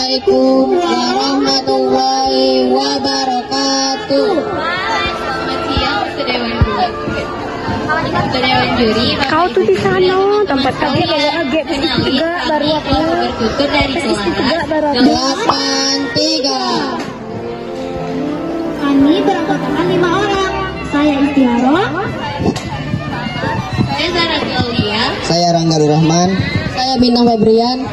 Assalamualaikum warahmatullahi wabarakatuh. Selamat siang, Dewan Juri. Kau tuh di sana tempat kami baru agak tiga baru aku bertutur dari kelas 83. Kami beranggotakan 5 orang. Saya Istiaro. Saya Zara Claudia. Saya Rangga Rahman. Saya Bintang Febrian.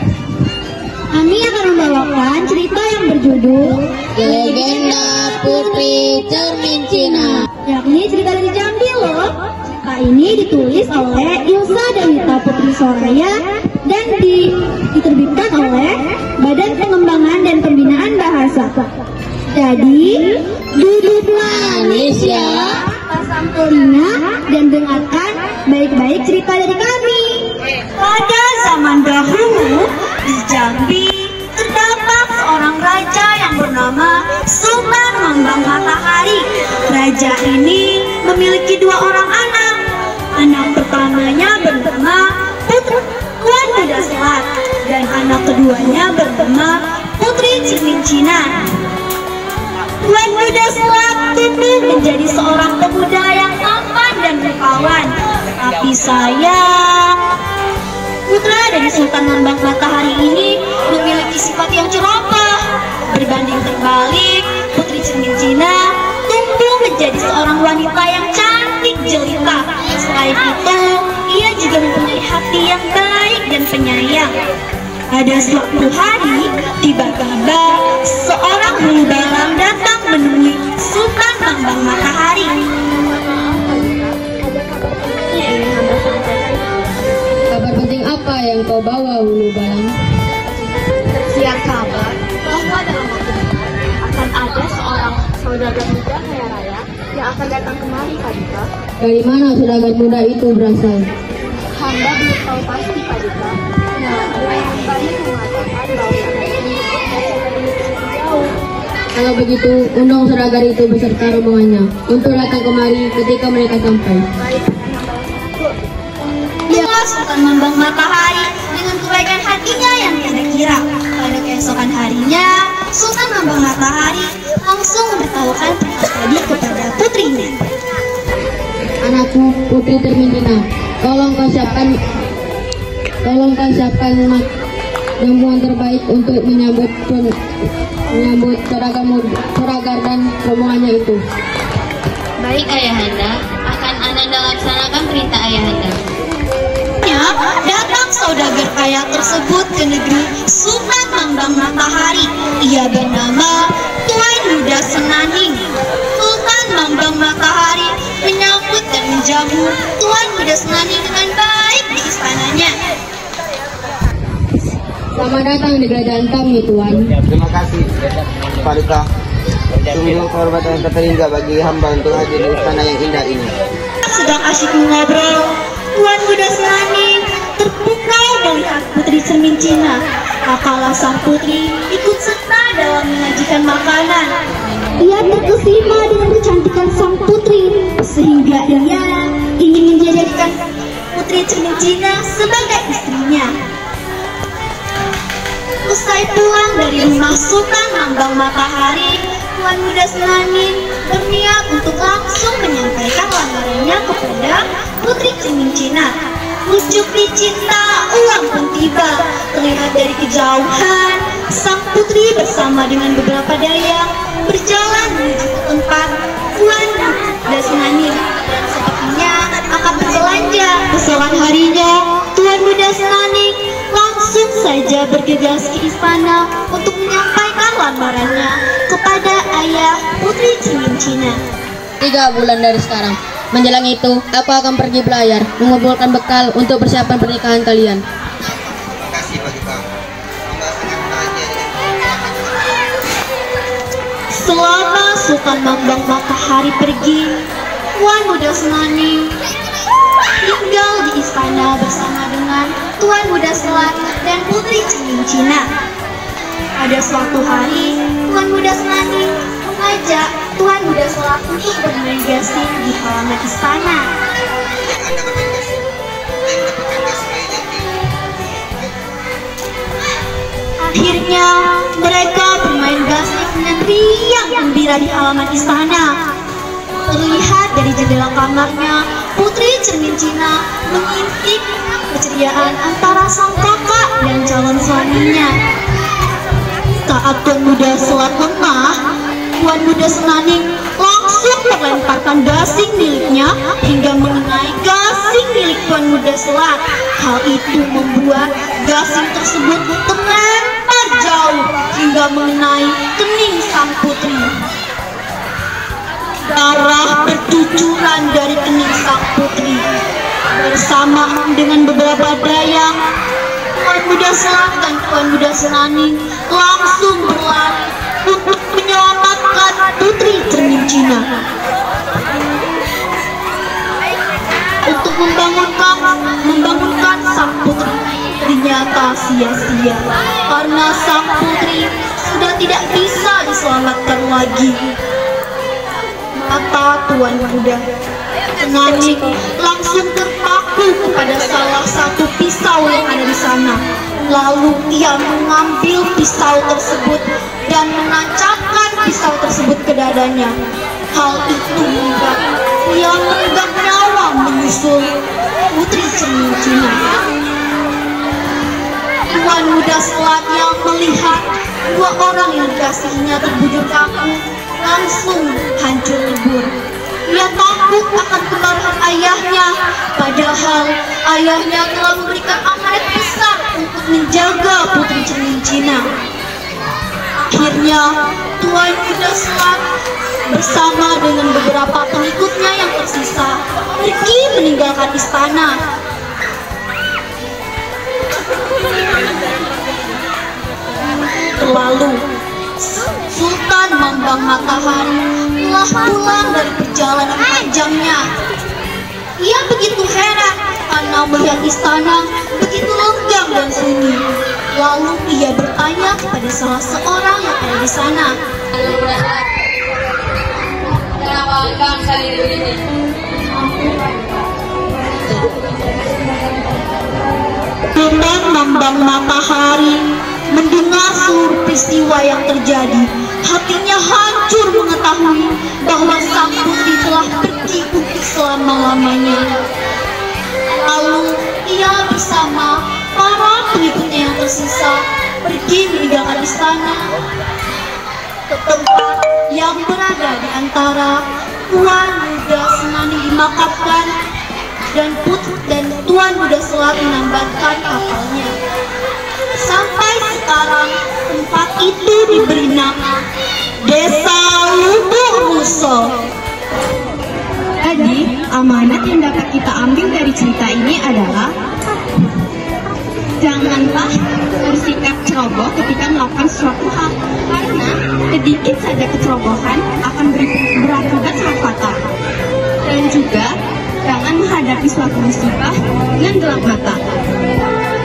Kami akan membawakan cerita yang berjudul Legenda Putri Cermin Cina. yakni cerita dari Jambi loh. Cerita ini ditulis oleh Ilsa Dawita Putri Soraya dan diterbitkan oleh Badan Pengembangan dan Pembinaan Bahasa. Jadi, duduklah Manis ya. pasang telinga dan dengarkan baik-baik cerita dari kami. Pada zaman dahulu di Jambi terdapat seorang raja yang bernama Sultan Mambang Matahari. Raja ini memiliki 2 orang anak. Anak pertamanya bernama Putri Tuan Muda Selat dan anak keduanya bernama Putri Cermin Cina. Tuan Muda Selat tumbuh menjadi seorang pemuda yang tampan dan rupawan. Tapi sayang, putra dari Sultan Mambang Matahari ini memiliki sifat yang ceroboh. Berbanding terbalik, Putri Cermin Cina tumbuh menjadi seorang wanita yang cantik jelita. Selain itu, ia juga mempunyai hati yang baik dan penyayang. Pada suatu hari, tiba-tiba seorang bulu balang datang menemui Sultan Mambang Matahari. Kabar penting apa yang kau bawa, Hulu Balang? Siang kabar bahwa dalam waktu dekat akan ada seorang saudagar muda kaya raya yang akan datang kemari, Padika. Dari mana saudagar muda itu berasal? Hamba belum tahu pasti, Padika. Namun banyak mengatakan bahwa jauh. Kalau begitu, undang saudagar itu beserta rombongannya untuk datang kemari ketika mereka sampai. Ya, Sultan Mambang Matahari dengan kebaikan hatinya yang tiada kira. Pada keesokan harinya, Sultan Mambang Matahari langsung memberitahukan tentang tadi kepada putrinya. Anakku, Putri Cermin Cina, tolong kau siapkan jamuan terbaik untuk menyambut saudagar dan rombongannya itu. Baik Ayahanda, akan Ananda laksanakan perintah Ayahanda. Datang saudagar kaya tersebut ke negeri Sultan Mambang Matahari. Ia bernama Tuan Muda Senaning. Sultan Mambang Matahari menyambut dan menjamu Tuan Muda Senaning dengan baik di istananya. Selamat datang di kerajaan kami, Tuan. Terima kasih, Padika. Sungguh kehormatan yang terhingga bagi hamba untuk hadir di istana yang indah ini. Sedang asyik mengobrol, Tuan Muda Senaning terpukau melihat Putri Cermin Cina. Apakah sang putri ikut serta dalam menyajikan makanan. Ia terkesima dengan kecantikan sang putri, sehingga ia ingin menjadikan Putri Cermin Cina sebagai istrinya. Usai pulang dari rumah Sultan Mambang Matahari, Tuan Muda Senaning berniat untuk langsung menyampaikan lamarannya kepada Putri Cermin Cina. Ujuk dicinta, ulang pun tiba. Terlihat dari kejauhan, sang putri bersama dengan beberapa dayang berjalan menuju ke tempat Tuan Muda Senaning. Sepertinya akan berbelanja. Keesokan harinya, Tuan Muda Senaning langsung saja bergegas ke istana untuk menyampaikan lamarannya kepada ayah Putri Cermin Cina. 3 bulan dari sekarang. Menjelang itu, aku akan pergi belayar, mengumpulkan bekal untuk persiapan pernikahan kalian. Terima kasih, Padika. Hamba sangat bahagia dengan Selama Sultan Mambang Matahari pergi, Tuan Muda Senaning tinggal di istana bersama dengan Tuan Muda Selat dan Putri Cermin Cina. Pada suatu hari, Tuan Muda Senaning mengajak Tuan Muda Selat untuk bermain gasing di halaman istana. Anda bermain gasing. Saya mendapatkan gasing yang tinggi. Akhirnya mereka bermain gasing dengan riang gembira di halaman istana. Terlihat dari jendela kamarnya, Putri Cermin Cina mengintip keceriaan antara sang kakak dan calon suaminya. Saat Tuan Muda Selat lengah, Tuan Muda Senaning langsung melemparkan gasing miliknya hingga mengenai gasing milik Tuan Muda Selat. Hal itu membuat gasing tersebut terlempar jauh hingga mengenai kening sang putri. Darah bercucuran dari kening sang putri. Bersamaan dengan beberapa dayang, Tuan Muda Selat dan Tuan Muda Senaning langsung berlari untuk menyelamatkan Putri Cermin Cina. Untuk membangunkan sang putri ternyata sia-sia karena sang putri sudah tidak bisa diselamatkan lagi. Mata Tuan Muda Senaning langsung terpaku kepada salah satu pisau yang ada di sana. Lalu ia mengambil pisau tersebut dan menancapkan pisau tersebut ke dadanya. Hal itu membuat ia meregang nyawa menyusul Putri Cermin Cina. Tuan Muda Selat yang melihat dua orang yang dikasihinya terbujur kaku langsung hancur lebur. Ia takut akan kemarahan ayahnya, padahal ayahnya telah memberikan amanat besar untuk menjaga Putri Cermin Cina. Akhirnya Tuan Muda Selat bersama dengan beberapa pengikutnya yang tersisa pergi meninggalkan istana. Lalu Sultan Mambang Matahari telah pulang dari perjalanan panjangnya. Ia begitu heran karena melihat istana begitu lenggang dan sunyi. Lalu ia bertanya kepada salah seorang yang ada di sana. Sultan Mambang Matahari mendengar seluruh peristiwa yang terjadi. Hatinya hancur mengetahui bahwa sang putri telah pergi untuk selama-lamanya. Lalu ia bersama para pengikutnya yang tersisa pergi meninggalkan istana ke tempat yang berada di antara Tuan Muda Senaning dimakamkan dan Tuan Muda Selat menambatkan kapalnya. Sampai sekarang tempat itu diberi nama Desa Lubuk Muso. Jadi, amanat yang dapat kita ambil dari cerita ini adalah janganlah bersikap ceroboh ketika melakukan suatu hal, karena sedikit saja kecerobohan akan berakibat sangat fatal. Dan juga jangan menghadapi suatu musibah dengan gelap mata.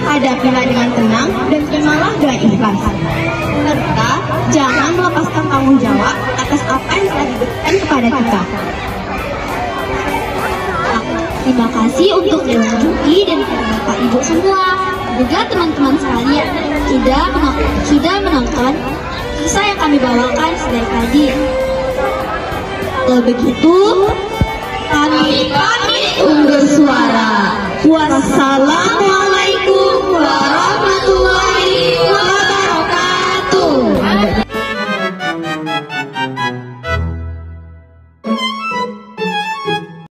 Hadapilah dengan tenang dan terimalah dengan ikhlas. Serta jangan melepaskan tanggung jawab atas apa yang telah diberikan kepada kita. Terima kasih untuk Dewan Juri dan Bapak Ibu semua, juga teman-teman sekalian sudah menonton kisah yang kami bawakan sedari tadi. Kalau begitu, kami pamit undur suara. Wassalam.